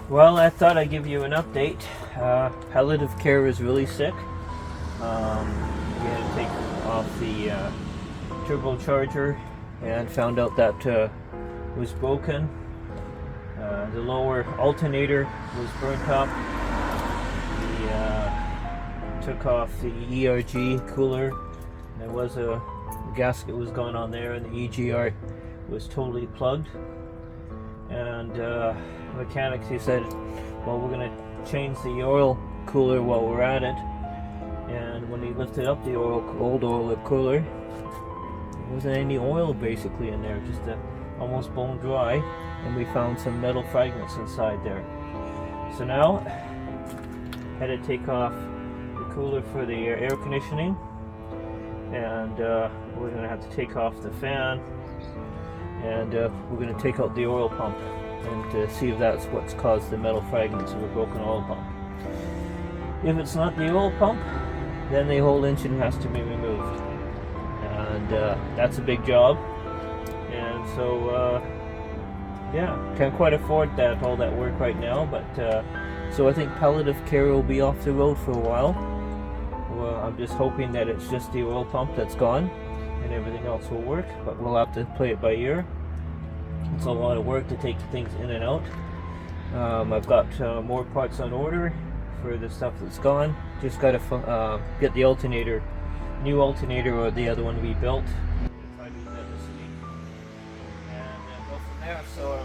Well, I thought I'd give you an update. Palliative care is really sick. We had to take off the turbocharger and found out that was broken. The lower alternator was burnt up. We took off the ERG cooler. There was a gasket was going on there, and the EGR was totally plugged. And mechanics, he said, well, we're going to change the oil cooler while we're at it. And when he lifted up the old oil cooler, there wasn't any oil basically in there, just almost bone dry. And we found some metal fragments inside there. So now, had to take off the cooler for the air conditioning, and we're going to have to take off the fan, and we're going to take out the oil pump and see if that's what's caused the metal fragments of a broken oil pump. If it's not the oil pump, then the whole engine has to be removed, and that's a big job. And so yeah, can't quite afford all that work right now, but so I think palliative care will be off the road for a while. Well, I'm just hoping that it's just the oil pump that's gone and everything else will work, but we'll have to play it by ear. It's a lot of work to take things in and out. I've got more parts on order for the stuff that's gone. Just got to get the alternator, new alternator, or the other one rebuilt. Try to do that this week and go from there. So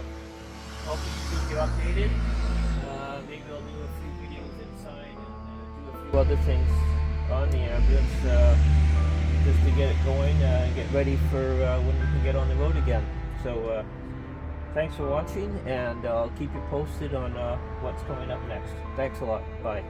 hoping to keep you updated. Maybe I'll do a few videos inside and do a few other things on the ambulance just to get it going and get ready for when we can get on the road again. So thanks for watching, and I'll keep you posted on what's coming up next. Thanks a lot. Bye.